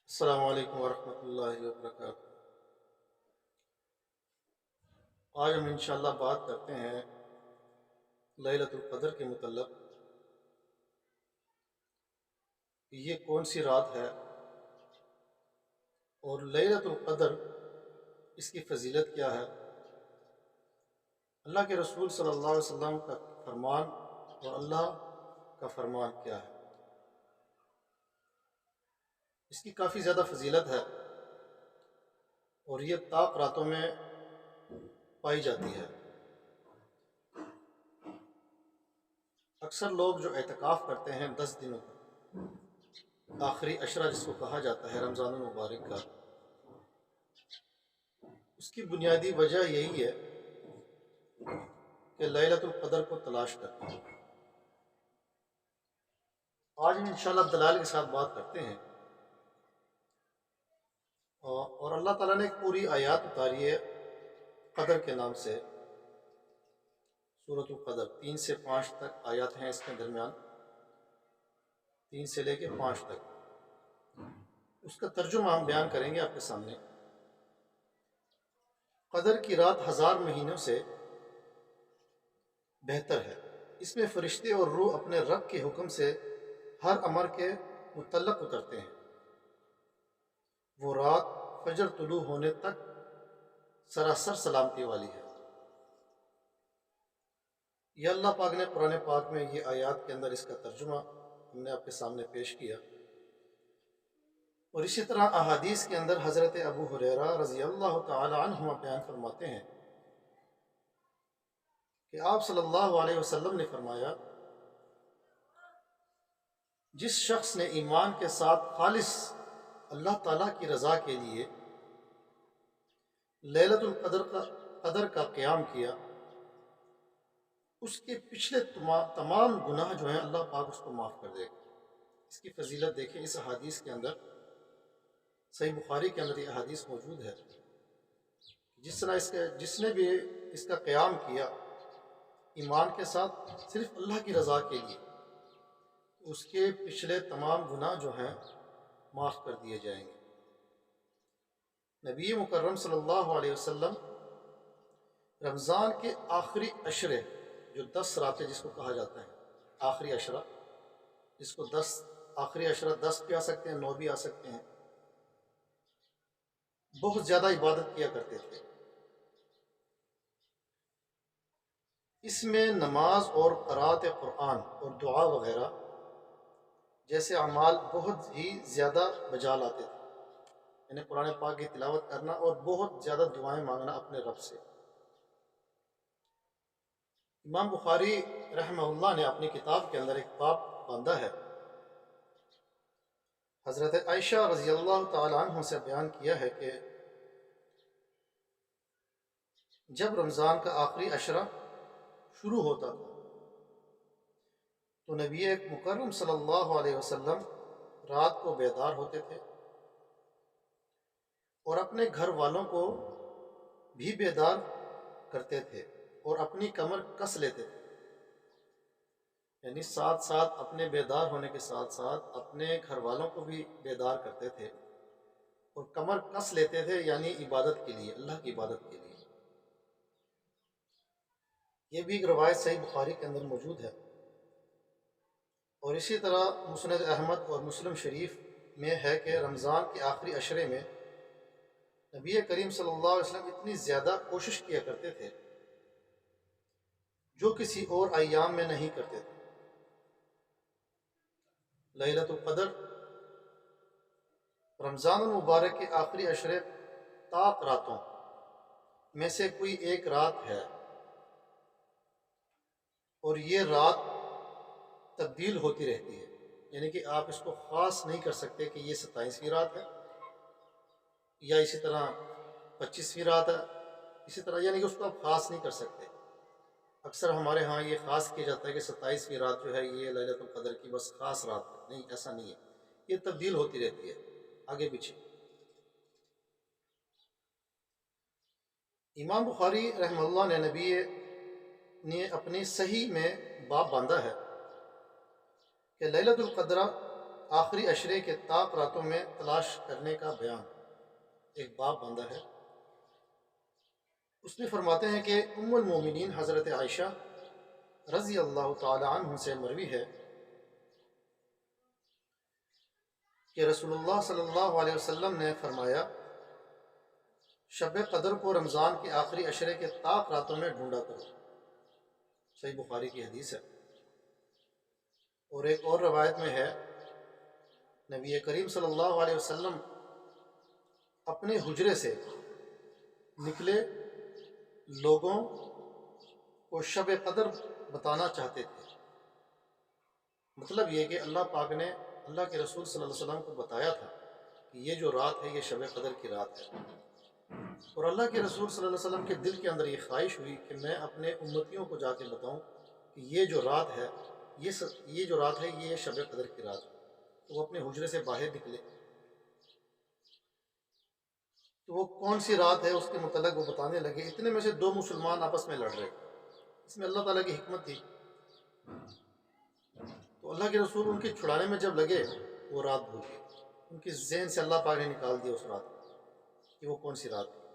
السلام علیکم ورحمۃ اللہ وبرکاتہ۔ آج ہم انشاءاللہ بات کرتے ہیں لیلۃ القدر کے متعلق کہ یہ کون سی رات ہے اور لیلۃ القدر اس کی فضیلت کیا ہے، اللہ کے رسول صلی اللہ علیہ وسلم کا فرمان اور اللہ کا فرمان کیا ہے۔ اس کی کافی زیادہ فضیلت ہے اور یہ طاق راتوں میں پائی جاتی ہے۔ اکثر لوگ جو اعتکاف کرتے ہیں 10 دنوں کا، آخری عشرہ جس کو کہا جاتا ہے رمضان المبارک کا، اس کی بنیادی وجہ یہی ہے کہ لیلۃ القدر کو تلاش کرتے ہیں۔ آج ہم انشاءاللہ دلائل کے ساتھ بات کرتے ہیں، اور اللہ تعالیٰ نے ایک پوری آیات اتاری ہے قدر کے نام سے۔ سورۃ القدر 3 سے 5 تک آیات ہیں، اس کے درمیان 3 سے لے کے 5 تک اس کا ترجمہ ہم بیان کریں گے آپ کے سامنے۔ قدر کی رات 1000 مہینوں سے بہتر ہے، اس میں فرشتے اور روح اپنے رب کے حکم سے ہر امر کے متعلق اترتے ہیں۔ وہ رات فجر طلوع ہونے تک سراسر سلامتی والی ہے۔ یہ اللہ پاک نے قرآن پاک میں یہ آیات کے اندر اس کا ترجمہ ہم نے آپ کے سامنے پیش کیا، اور اسی طرح احادیث کے اندر حضرت ابو ہریرہ رضی اللہ تعالی عنہما بیان فرماتے ہیں کہ آپ صلی اللہ علیہ وسلم نے فرمایا، جس شخص نے ایمان کے ساتھ خالص اللہ تعالیٰ کی رضا کے لیے لیلۃ قدر کا قیام کیا، اس کے پچھلے تمام گناہ جو ہیں اللہ پاک اس کو معاف کر دے گا۔ اس کی فضیلت دیکھیں، اس حدیث کے اندر صحیح بخاری کے اندر یہ حدیث موجود ہے، جس نے بھی اس کا قیام کیا ایمان کے ساتھ صرف اللہ کی رضا کے لیے، اس کے پچھلے تمام گناہ جو ہیں معاف کر دیے جائیں گے۔ نبی مکرم صلی اللہ علیہ وسلم رمضان کے آخری عشرے، جو 10 راتیں جس کو کہا جاتا ہے آخری عشرہ، جس کو آخری عشرہ 10 بھی آ سکتے ہیں، 9 بھی آ سکتے ہیں، بہت زیادہ عبادت کیا کرتے تھے۔ اس میں نماز اور قرأت قرآن اور دعا وغیرہ جیسے اعمال بہت ہی زیادہ بجا لاتے تھے، یعنی قرآن پاک کی تلاوت کرنا اور بہت زیادہ دعائیں مانگنا اپنے رب سے۔ امام بخاری رحمہ اللہ نے اپنی کتاب کے اندر ایک باب باندھا ہے، حضرت عائشہ رضی اللہ تعالی عنہ سے بیان کیا ہے کہ جب رمضان کا آخری عشرہ شروع ہوتا تھا تو نبی مکرم صلی اللہ علیہ وسلم رات کو بیدار ہوتے تھے اور اپنے گھر والوں کو بھی بیدار کرتے تھے اور اپنی کمر کس لیتے تھے، یعنی ساتھ ساتھ اپنے بیدار ہونے کے ساتھ ساتھ اپنے گھر والوں کو بھی بیدار کرتے تھے اور کمر کس لیتے تھے، یعنی عبادت کے لیے، اللہ کی عبادت کے لیے۔ یہ بھی ایک روایت صحیح بخاری کے اندر موجود ہے، اور اسی طرح مسند احمد اور مسلم شریف میں ہے کہ رمضان کے آخری عشرے میں نبی کریم صلی اللہ علیہ وسلم اتنی زیادہ کوشش کیا کرتے تھے جو کسی اور ایام میں نہیں کرتے تھے۔ لیلۃ القدر رمضان المبارک کے آخری عشرے طاق راتوں میں سے کوئی ایک رات ہے، اور یہ رات تبدیل ہوتی رہتی ہے، یعنی کہ آپ اس کو خاص نہیں کر سکتے کہ یہ 27ویں رات ہے یا اسی طرح 25ویں رات ہے، اسی طرح یعنی کہ اس کو آپ خاص نہیں کر سکتے۔ اکثر ہمارے ہاں یہ خاص کیا جاتا ہے کہ 27ویں رات جو ہے یہ لیلۃ القدر کی بس خاص رات ہے، نہیں، ایسا نہیں ہے، یہ تبدیل ہوتی رہتی ہے آگے پیچھے۔ امام بخاری رحمہ اللہ نے نبی نے اپنی صحیح میں باب باندھا ہے کہ لیلۃ القدر آخری عشرے کے طاق راتوں میں تلاش کرنے کا بیان، ایک باب بندہ ہے۔ اس میں فرماتے ہیں کہ ام المومنین حضرت عائشہ رضی اللہ تعالی عنہ سے مروی ہے کہ رسول اللہ صلی اللہ علیہ وسلم نے فرمایا، شب قدر کو رمضان کے آخری عشرے کے طاق راتوں میں ڈھونڈا کرو۔ صحیح بخاری کی حدیث ہے۔ اور ایک اور روایت میں ہے، نبی کریم صلی اللہ علیہ وسلم اپنے حجرے سے نکلے، لوگوں کو شب قدر بتانا چاہتے تھے۔ مطلب یہ کہ اللہ پاک نے اللہ کے رسول صلی اللہ علیہ وسلم کو بتایا تھا کہ یہ جو رات ہے یہ شب قدر کی رات ہے، اور اللہ کے رسول صلی اللہ علیہ وسلم کے دل کے اندر یہ خواہش ہوئی کہ میں اپنے امتیوں کو جا کے بتاؤں کہ یہ جو رات ہے یہ جو رات ہے یہ شب قدر کی رات ہے۔ تو وہ اپنے حجرے سے باہر نکلے، تو وہ کون سی رات ہے اس کے متعلق وہ بتانے لگے۔ اتنے میں سے دو مسلمان آپس میں لڑ رہے، اس میں اللہ تعالیٰ کی حکمت تھی۔ تو اللہ کے رسول ان کے چھڑانے میں جب لگے، وہ رات بھول گئے، ان کے ذہن سے اللہ پاک نے نکال دیا اس رات کو کہ وہ کون سی رات تھی۔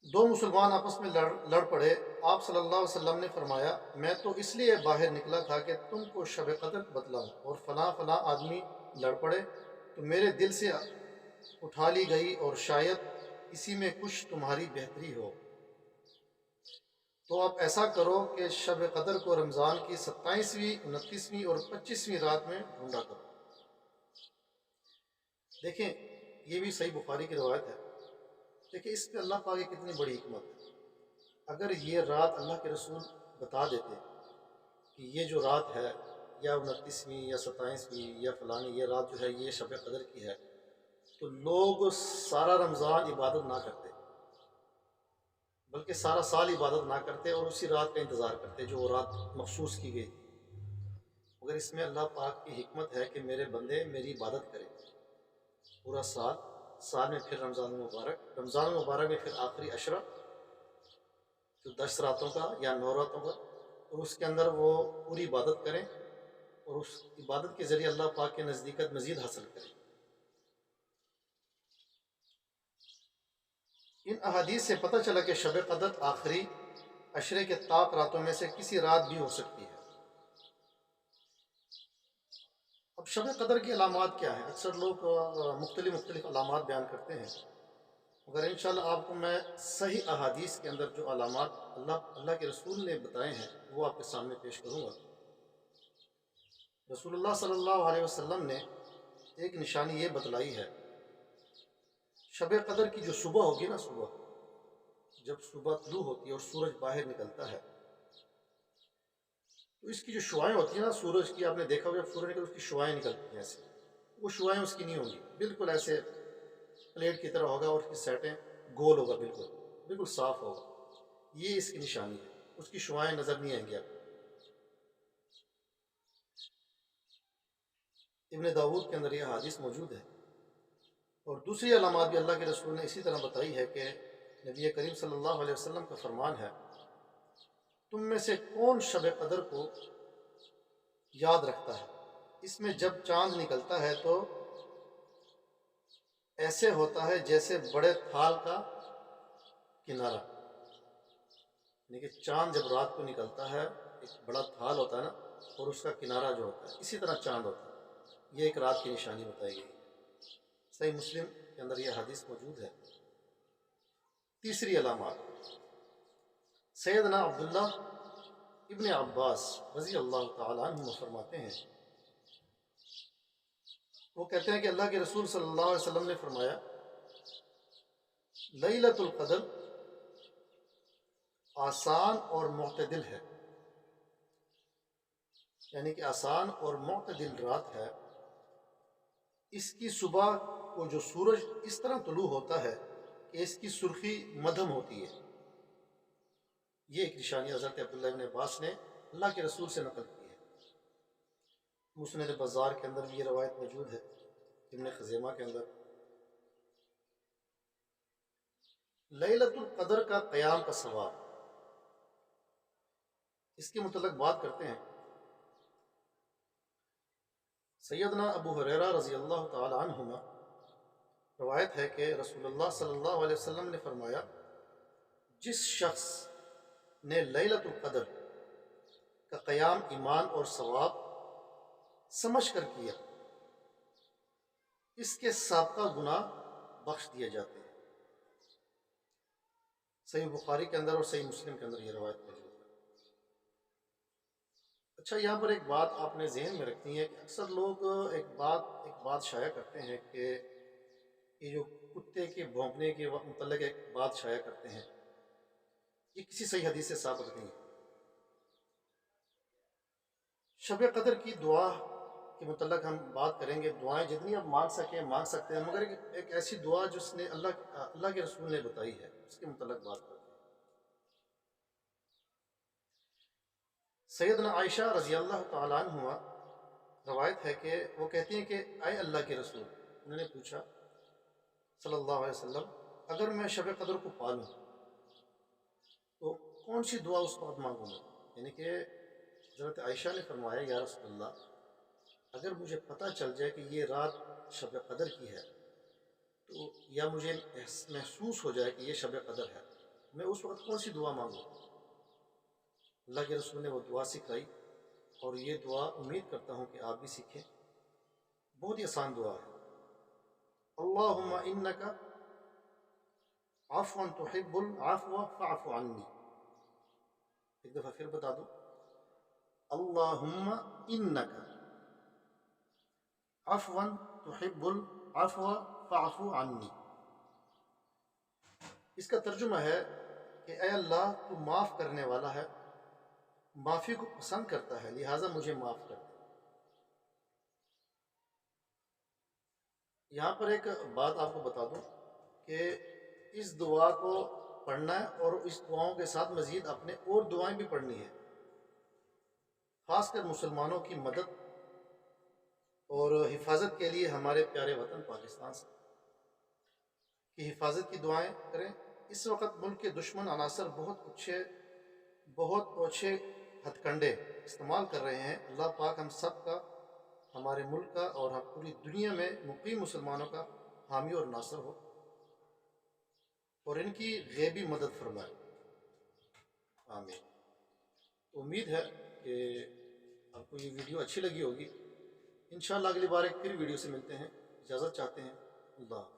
دو مسلمان آپس میں لڑ پڑے۔ آپ صلی اللہ علیہ وسلم نے فرمایا، میں تو اس لیے باہر نکلا تھا کہ تم کو شب قدر بتلاؤں، اور فلاں فلاں آدمی لڑ پڑے تو میرے دل سے اٹھا لی گئی، اور شاید اسی میں کچھ تمہاری بہتری ہو۔ تو اب ایسا کرو کہ شب قدر کو رمضان کی 27ویں، 29ویں اور 25ویں رات میں ڈھونڈا کرو۔ دیکھیں، یہ بھی صحیح بخاری کی روایت ہے۔ دیکھیں اس پہ اللہ پاک کی کتنی بڑی حکمت ہے۔ اگر یہ رات اللہ کے رسول بتا دیتے کہ یہ جو رات ہے یا 29ویں یا 27ویں یا فلانی یہ رات جو ہے یہ شب قدر کی ہے، تو لوگ سارا رمضان عبادت نہ کرتے، بلکہ سارا سال عبادت نہ کرتے اور اسی رات کا انتظار کرتے جو وہ رات مخصوص کی گئی تھی۔ مگر اس میں اللہ پاک کی حکمت ہے کہ میرے بندے میری عبادت کریں پورا سال میں، پھر رمضان المبارک میں پھر آخری عشرہ جو 10 راتوں کا یا 9 راتوں کا، اور اس کے اندر وہ پوری عبادت کریں اور اس عبادت کے ذریعے اللہ پاک کے نزدیکت مزید حاصل کریں۔ ان احادیث سے پتہ چلا کہ شب قدر آخری عشرے کے طاق راتوں میں سے کسی رات بھی ہو سکتی ہے۔ اب شب قدر کی علامات کیا ہیں؟ اکثر لوگ مختلف علامات بیان کرتے ہیں، مگر انشاءاللہ آپ کو میں صحیح احادیث کے اندر جو علامات اللہ کے رسول نے بتائے ہیں وہ آپ کے سامنے پیش کروں گا۔ رسول اللہ صلی اللہ علیہ وسلم نے ایک نشانی یہ بتلائی ہے، شب قدر کی جو صبح ہوگی نا، جب صبح طلوع ہوتی ہے اور سورج باہر نکلتا ہے، تو اس کی جو شعائیں ہوتی ہیں نا سورج کی، آپ نے دیکھا ہوگا جب سورج نکلتا ہے اس کی شعائیں نکلتی ہیں ایسے، وہ شعائیں اس کی نہیں ہوں گی، بالکل ایسے پلیٹ کی طرح ہوگا، اور اس کی سیٹیں گول ہوگا، بالکل صاف ہوگا۔ یہ اس کی نشانی ہے، اس کی شعائیں نظر نہیں آئیں گی آپ کو۔ ابن داود کے اندر یہ حدیث موجود ہے۔ اور دوسری علامات بھی اللہ کے رسول نے اسی طرح بتائی ہے کہ نبی کریم صلی اللہ علیہ وسلم کا فرمان ہے، تم میں سے کون شب قدر کو یاد رکھتا ہے؟ اس میں جب چاند نکلتا ہے تو ایسے ہوتا ہے جیسے بڑے تھال کا کنارہ، یعنی کہ چاند جب رات کو نکلتا ہے ایک بڑا تھال ہوتا ہے نا، اور اس کا کنارہ جو ہوتا ہے اسی طرح چاند ہوتا ہے۔ یہ ایک رات کی نشانی بتائی گئی۔ صحیح مسلم کے اندر یہ حدیث موجود ہے۔ تیسری علامات، سیدنا عبداللہ ابن عباس رضی اللہ تعالیٰ عنہ فرماتے ہیں، وہ کہتے ہیں کہ اللہ کے رسول صلی اللہ علیہ وسلم نے فرمایا، لیلۃ القدر آسان اور معتدل ہے، یعنی کہ آسان اور معتدل رات ہے۔ اس کی صبح کو جو سورج اس طرح طلوع ہوتا ہے کہ اس کی سرخی مدھم ہوتی ہے۔ یہ ایک نشانی حضرت عبداللہ ابن عباس نے اللہ کے رسول سے نقل کی ہے۔ مسند بزار کے اندر بھی یہ روایت موجود ہے، ابن خزیمہ کے اندر۔ لیلۃ القدر کا قیام کا ثواب، اس کے متعلق بات کرتے ہیں سیدنا ابو ہریرہ رضی اللہ تعالی عنہما روایت ہے کہ رسول اللہ صلی اللہ علیہ وسلم نے فرمایا، جس شخص نے لیلۃ القدر کا قیام ایمان اور ثواب سمجھ کر کیا، اس کے سابقہ گناہ بخش دیے جاتے ہیں۔ صحیح بخاری کے اندر اور صحیح مسلم کے اندر یہ روایت موجود ہے۔ اچھا، یہاں پر ایک بات آپ نے ذہن میں رکھنی ہے کہ اکثر لوگ ایک بات شائع کرتے ہیں کہ یہ جو کتے کے بھونکنے کے متعلق ایک بات شائع کرتے ہیں، یہ کسی صحیح حدیث سے ثابت نہیں ہے۔ شب قدر کی دعا کے متعلق ہم بات کریں گے، دعائیں جتنی آپ مانگ سکتے ہیں، مگر ایک ایسی دعا جس نے اللہ کے رسول نے بتائی ہے، اس کے متعلق بات کرتے ہیں۔ سیدنا عائشہ رضی اللہ تعالیٰ عنہ روایت ہے کہ وہ کہتی ہیں کہ اے اللہ کے رسول، انہوں نے پوچھا صلی اللہ علیہ وسلم، اگر میں شب قدر کو پالوں تو کون سی دعا اس وقت مانگوں گا؟ یعنی کہ حضرت عائشہ نے فرمایا، یا رسول اللہ، اگر مجھے پتہ چل جائے کہ یہ رات شب قدر کی ہے، تو یا مجھے محسوس ہو جائے کہ یہ شب قدر ہے، میں اس وقت کون سی دعا مانگوں؟ اللہ کے رسول نے وہ دعا سکھائی، اور یہ دعا امید کرتا ہوں کہ آپ بھی سیکھیں۔ بہت ہی آسان دعا ہے۔ اللہم انکا عفو تحب العفو فاعف عنی۔ ایک دفعہ پھر بتا دو، اللہم انکا عفو تحب العفو فاعف عنی۔ اس کا ترجمہ ہے کہ اے اللہ، تو معاف کرنے والا ہے، معافی کو پسند کرتا ہے، لہٰذا مجھے معاف کر دے۔ یہاں پر ایک بات آپ کو بتا دوں کہ اس دعا کو پڑھنا ہے، اور اس دعاؤں کے ساتھ مزید اپنے اور دعائیں بھی پڑھنی ہیں، خاص کر مسلمانوں کی مدد اور حفاظت کے لیے ہمارے پیارے وطن پاکستان سے کی حفاظت کی دعائیں کریں۔ اس وقت ملک کے دشمن عناصر بہت اوچھے ہتھ کنڈے استعمال کر رہے ہیں۔ اللہ پاک ہم سب کا، ہمارے ملک کا، اور ہم پوری دنیا میں مقیم مسلمانوں کا حامی اور ناصر ہو، اور ان کی غیبی مدد فرمائے، آمین۔ امید ہے کہ آپ کو یہ ویڈیو اچھی لگی ہوگی۔ انشاءاللہ اگلی بار ایک پھر ویڈیو سے ملتے ہیں، اجازت چاہتے ہیں، اللہ حافظ۔